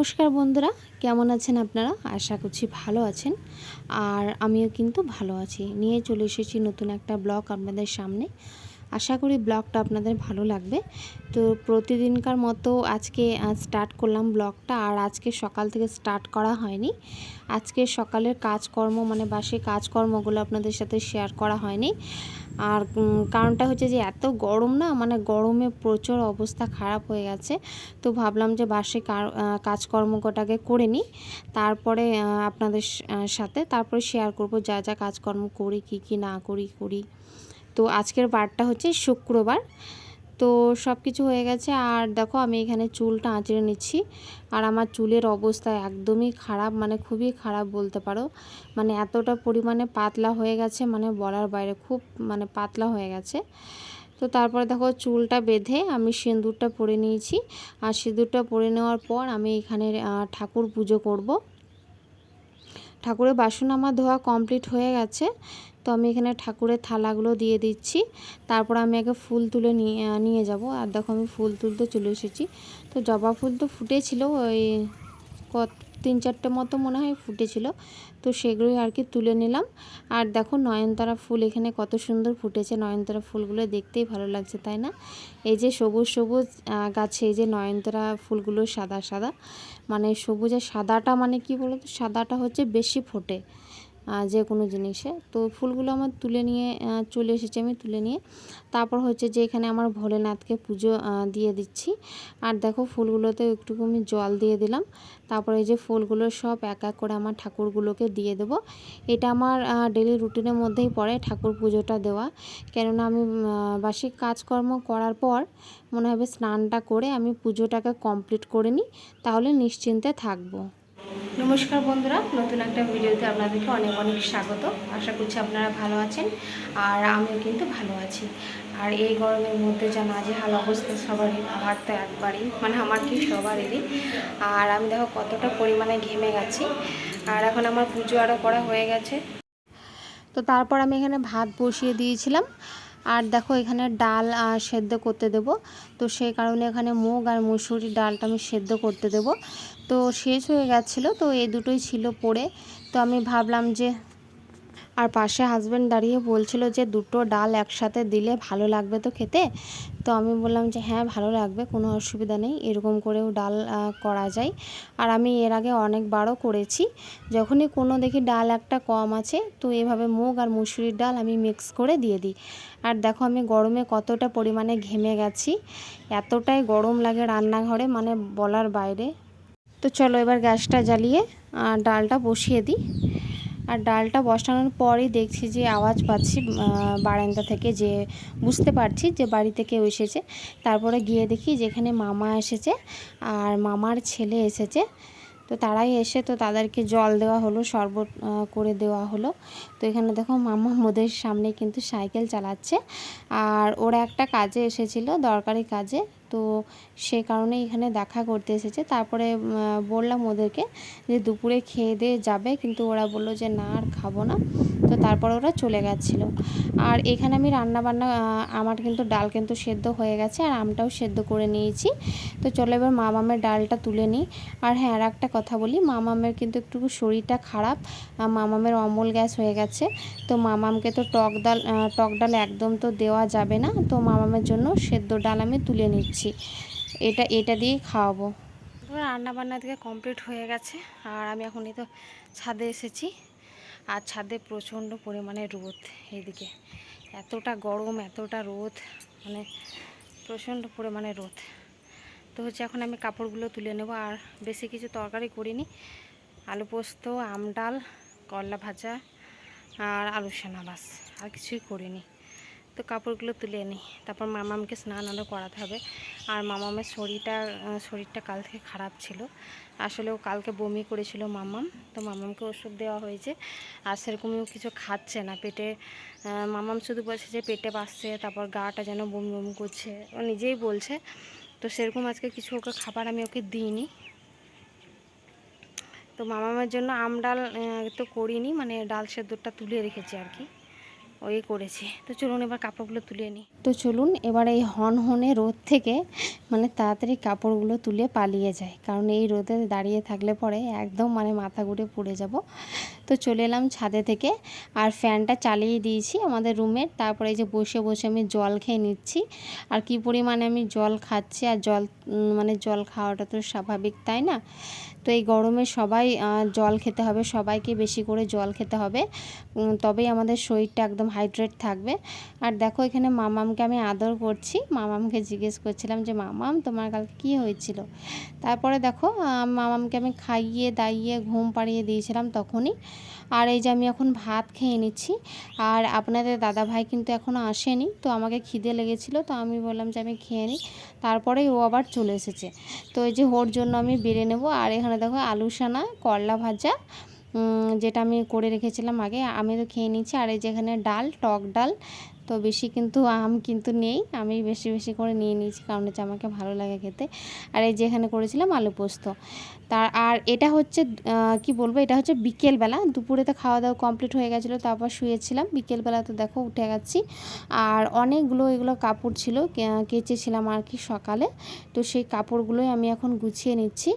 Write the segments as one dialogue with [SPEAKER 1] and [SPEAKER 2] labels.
[SPEAKER 1] নমস্কার বন্ধুরা, কেমন আছেন আপনারা? আশা করছি ভালো আছেন। আর আমিও কিন্তু ভালো আছি। নিয়ে চলে এসেছি নতুন একটা ব্লগ আপনাদের সামনে। আশা করি ব্লগটা আপনাদের ভালো লাগবে। তো প্রতিদিনকার মতো আজকে স্টার্ট করলাম ব্লগটা। আর আজকে সকাল থেকে স্টার্ট করা হয়নি। আজকে সকালের কাজকর্ম মানে বাসি কাজকর্মগুলো আপনাদের সাথে শেয়ার করা হয়নি। আর কারণটা হচ্ছে যে এত গরম না, মানে গরমে প্রচুর অবস্থা খারাপ হয়ে গেছে। তো ভাবলাম যে বাসি কাজকর্মটাকে করে নিই, তারপরে আপনাদের সাথে তারপরে শেয়ার করব যা যা কাজকর্ম করি, কি না করি। তো আজকের বারটা হচ্ছে শুক্রবার। তো সব কিছু হয়ে গেছে। আর দেখো আমি এখানে চুলটা আঁচড়ে নিচ্ছি। আর আমার চুলের অবস্থা একদমই খারাপ, মানে খুবই খারাপ বলতে পারো। মানে এতটা পরিমাণে পাতলা হয়ে গেছে, মানে বলার বাইরে, খুব মানে পাতলা হয়ে গেছে। তো তারপরে দেখো চুলটা বেঁধে আমি সিঁদুরটা পরে নিয়েছি। আর সিঁদুরটা পরে নেওয়ার পর আমি এখানে ঠাকুর পুজো করব। ঠাকুরের বাসন আমার ধোয়া কমপ্লিট হয়ে গেছে। তো আমি এখানে ঠাকুরের থালাগুলো দিয়ে দিচ্ছি। তারপর আমি আগে ফুল তুলে নিয়ে যাব। আর দেখো আমি ফুল তুলতে চলে এসেছি। তো জবা ফুল তো ফুটেছিল, ওই তিন চারটে মতো মনে হয় ফুটেছিল। তো সেগুলোই আর কি তুলে নিলাম। আর দেখো নয়নতারা ফুল এখানে কত সুন্দর ফুটেছে। নয়নতারা ফুলগুলো দেখতেই ভালো লাগছে, তাই না? এই যে সবুজ সবুজ গাছে এই যে নয়নতারা ফুলগুলো সাদা সাদা, মানে সবুজ আর সাদাটা মানে কি বলো তো, সাদাটা হচ্ছে বেশি ফোটে যে কোনো জিনিসে। তো ফুলগুলো আমার তুলে নিয়ে চলে এসেছি, আমি তুলে নিয়ে তারপর হচ্ছে যে এখানে আমার ভোলেনাথকে পুজো দিয়ে দিচ্ছি। আর দেখো ফুলগুলোতে একটুকু আমি জল দিয়ে দিলাম। তারপরে এই যে ফুলগুলো সব এক এক করে আমার ঠাকুরগুলোকে দিয়ে দেব। এটা আমার ডেলি রুটিনের মধ্যেই পড়ে ঠাকুর পুজোটা দেওয়া। কেননা আমি বার্ষিক কাজকর্ম করার পর মনে হবে স্নানটা করে আমি পুজোটাকে কমপ্লিট করে নিই, তাহলে নিশ্চিন্তে থাকবো। নমস্কার বন্ধুরা, নতুন একটা ভিডিওতে আপনাদেরকে অনেক অনেক স্বাগত। আশা করছি আপনারা ভালো আছেন, আর আমিও কিন্তু ভালো আছি। আর এই গরমের মধ্যে যা নাজেহাল অবস্থা সবারই, আমার তো একবারই, মানে আমার কি সবারই। আর আমি দেখো কতটা পরিমাণে ঘেমে গেছি। আর এখন আমার পুজো আরও করা হয়ে গেছে। তো তারপর আমি এখানে ভাত বসিয়ে দিয়েছিলাম। আর দেখো এখানে ডাল সেদ্ধ করতে দেব। তো সেই কারণে এখানে মুগ আর মুসুরি ডালটা আমি সেদ্ধ করতে দেব। তো শেষ হয়ে গেছিলো, তো এই দুটোই ছিল পড়ে। তো আমি ভাবলাম যে, আর পাশে হাজব্যান্ড দাঁড়িয়ে বলছিল যে দুটো ডাল একসাথে দিলে ভালো লাগবে তো খেতে। তো আমি বললাম যে হ্যাঁ ভালো লাগবে, কোনো অসুবিধা নেই, এরকম করেও ডাল করা যায়। আর আমি এর আগে অনেকবারও করেছি। যখনই কোনো দেখি ডাল একটা কম আছে, তো এভাবে মুগ আর মুসুরির ডাল আমি মিক্স করে দিয়ে দিই। আর দেখো আমি গরমে কতটা পরিমাণে ঘেমে গেছি, এতটাই গরম লাগে রান্নাঘরে, মানে বলার বাইরে। তো চলো এবার গ্যাসটা জ্বালিয়ে ডালটা বসিয়ে দিই। আর ডালটা বসানোর পরই দেখছি যে আওয়াজ পাচ্ছি বারান্দা থেকে, যে বুঝতে পারছি যে বাড়িতে কেউ এসেছে। তারপরে গিয়ে দেখি যেখানে মামা এসেছে আর মামার ছেলে এসেছে। তো তারাই এসে তো তাদেরকে জল দেওয়া হলো, শরবত করে দেওয়া হলো। তো এখানে দেখো মামা মোদের সামনে কিন্তু সাইকেল চালাচ্ছে। আর ওরা একটা কাজে এসেছিল, দরকারি কাজে। তো সে কারণে এখানে দেখা করতে এসেছে। তারপরে বললাম ওদেরকে যে দুপুরে খেয়ে দিয়ে যাবে, কিন্তু ওরা বললো যে না আর খাবো না। তো তারপর ওরা চলে গেছিলো। আর এখানে আমি রান্নাবান্না, আমার কিন্তু ডাল কিন্তু সেদ্ধ হয়ে গেছে, আর আমটাও সেদ্ধ করে নিয়েছি। তো চলো এবার মামামের ডালটা তুলে নিই। আর হ্যাঁ, আর একটা কথা বলি, মামামের কিন্তু একটু শরীরটা খারাপ, মামামের অম্ল গ্যাস হয়ে গেছে। তো মামামকে তো টক ডাল একদম তো দেওয়া যাবে না। তো মামামের জন্য সেদ্ধ ডাল আমি তুলে নিচ্ছি, এটা দিয়েই খাওয়াবো। রান্নাবান্না থেকে কমপ্লিট হয়ে গেছে। আর আমি এখনই তো ছাদে এসেছি। আর ছাদে প্রচণ্ড পরিমাণে রোদ, এদিকে এতটা গরম, এতটা রোদ, মানে প্রচণ্ড পরিমাণে রোদ। তো হচ্ছে এখন আমি কাপড়গুলো তুলে নেব। আর বেশি কিছু তরকারি করিনি, আলু পোস্ত, আম ডাল, করলা ভাজা আর আলু সানা, বাস, আর কিছুই করিনি। তো কাপড়গুলো তুলে নিই, তারপর মামামকে স্নান আরও করাতে হবে। আর মামামের শরীরটা কাল থেকে খারাপ ছিল। আসলে ও কালকে বমি করেছিল মামাম। তো মামামকে ওষুধ দেওয়া হয়েছে। আর সেরকমও কিছু খাচ্ছে না পেটে। মামাম শুধু বলছে যে পেটে বাসছে, তারপর গাটা যেন বমি বমি করছে, ও নিজেই বলছে। তো সেরকম আজকে কিছু ওকে খাবার আমি ওকে দিইনি। তো মামামের জন্য আম ডাল তো করিনি, মানে ডাল সেদ্ধটা তুলে রেখেছি আর কি। ওই করেছি। তো চলুন এবার কাপড়গুলো তুলে নিই। তো চলুন এবার এই হনহনে রোদ থেকে মানে তাড়াতাড়ি কাপড়গুলো তুলে পালিয়ে যায়, কারণ এই রোদে দাঁড়িয়ে থাকলে পরে একদম মানে মাথা ঘুরে পড়ে যাব। তো চলে এলাম ছাদে থেকে, আর ফ্যানটা চালিয়ে দিয়েছি আমাদের রুমের। তারপরে এই যে বসে বসে আমি জল খেয়ে নিচ্ছি। আর কি পরিমাণে আমি জল খাচ্ছি, আর মানে জল খাওয়াটা তো স্বাভাবিক, তাই না? তো এই গরমে সবাই জল খেতে হবে, সবাইকে বেশি করে জল খেতে হবে, তবেই আমাদের শরীরটা একদম হাইড্রেট থাকবে। আর দেখো এখানে মামামকে আমি আদর করছি। মামামকে জিজ্ঞেস করছিলাম যে মামাম তোমার কালকে কী হয়েছিল। তারপরে দেখো মামামকে আমি খাইয়ে দাইয়ে ঘুম পাড়িয়ে দিয়েছিলাম তখনই। আর এই যে আমি এখন ভাত খেয়ে নিচ্ছি। আর আপনাদের দাদা ভাই কিন্তু এখনও আসেনি, তো আমাকে খিদে লেগেছিলো, তো আমি বললাম যে আমি খেয়ে নিই। তারপরেই ও আবার চলে এসেছে। তো এই যে ওর জন্য আমি বেড়ে নেব। আর এখানে দেখো আলু সানা, করলা ভাজা, যেটা আমি করে রেখেছিলাম আগে, আমি তো খেয়ে নিচ্ছি। আর এই যে এখানে ডাল, টক ডাল। তো বেশি কিন্তু আম কিন্তু নেই, আমি বেশি বেশি করে নিয়ে নিয়েছি, কারণ হচ্ছে আমাকে ভালো লাগে খেতে। আর এই যে এখানে করেছিলাম আলু পোস্ত। আর এটা হচ্ছে কি বলবো, এটা হচ্ছে বিকেলবেলা। দুপুরে তো খাওয়া দাওয়া কমপ্লিট হয়ে গেছিলো, তারপর শুয়েছিলাম। বিকেলবেলা তো দেখো উঠে গেছি। আর অনেকগুলো এগুলো কাপড় ছিল, কেচেছিলাম আর কি সকালে। তো সেই কাপড়গুলোই আমি এখন গুছিয়ে নিচ্ছি।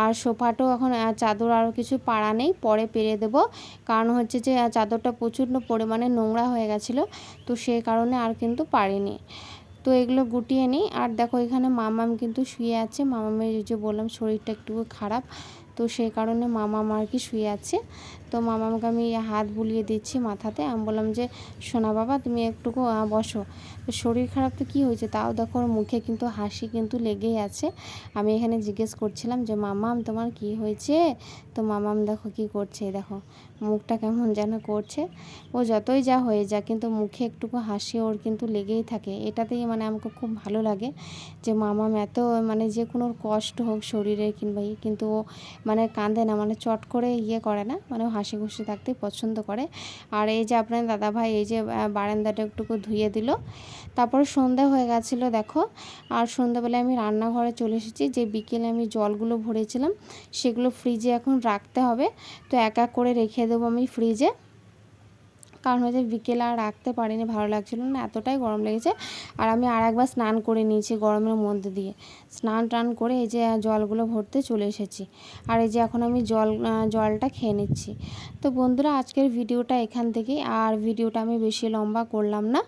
[SPEAKER 1] আর সোফাটাও এখন চাদর আরও কিছু পাড়া নেই, পরে পেরে দেবো। কারণ হচ্ছে যে চাদরটা প্রচণ্ড পরিমাণে নোংরা হয়ে গেছিলো, তো সেই কারণে আর কিন্তু পারিনি। তো এগুলো গুটিয়ে নিই। আর দেখো এখানে মামাম কিন্তু শুয়ে আছে। মামামের যে বললাম শরীরটা একটু খারাপ, তো সেই কারণে মামাম আর কি শুয়ে আছে। তো মামামকে আমি হাত বুলিয়ে দিচ্ছি মাথাতে। আমি বললাম যে সোনা বাবা তুমি একটুকু বসো। তো শরীর খারাপ তো কী হয়েছে, তাও দেখো ওর মুখে কিন্তু হাসি কিন্তু লেগেই আছে। আমি এখানে জিজ্ঞেস করছিলাম যে মামাম তোমার কি হয়েছে। তো মামাম দেখো কি করছে, দেখো মুখটা কেমন যেন করছে। ও যতই যা হয়ে যাক কিন্তু মুখে একটুকু হাসি ওর কিন্তু লেগেই থাকে। এটাতেই মানে আমাকে খুব ভালো লাগে যে মামাম এত মানে যে কোনো কষ্ট হোক শরীরে কিংবা কিন্তু ও মানে কাঁদে না, মানে চট করে করে না, মানে ও হাসি খুশি থাকতেই পছন্দ করে। আর এই যে আপনার দাদাভাই এই যে বারান্দাটা একটুকু ধুয়ে দিল। তারপর সন্ধ্যা হয়ে গেছিলো দেখো। আর সন্ধ্যাবেলায় আমি রান্নাঘরে চলে এসেছি। যে বিকেলে আমি জলগুলো ভরেছিলাম সেগুলো ফ্রিজে এখন রাখতে হবে। তো এক এক করে রেখে দেবো আমি ফ্রিজে, কারণ হচ্ছে বিকেলে আর রাখতে পারিনি, ভালো লাগছিলো না, এতটাই গরম লেগেছে। আর আমি আর একবার স্নান করে নিয়েছি গরমের মধ্যে দিয়ে। স্নান টান করে এই যে জলগুলো ভরতে চলে এসেছি। আর এই যে এখন আমি জলটা খেয়ে নিচ্ছি। তো বন্ধুরা আজকের ভিডিওটা এখান থেকেই। আর ভিডিওটা আমি বেশি লম্বা করলাম না।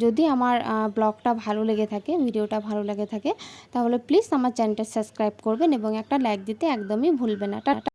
[SPEAKER 1] যদি আমার ব্লগটা ভালো লেগে থাকে, ভিডিওটা ভালো লেগে থাকে, তাহলে প্লিজ আমার চ্যানেলটা সাবস্ক্রাইব করবেন এবং একটা লাইক দিতে একদমই ভুলবেন না।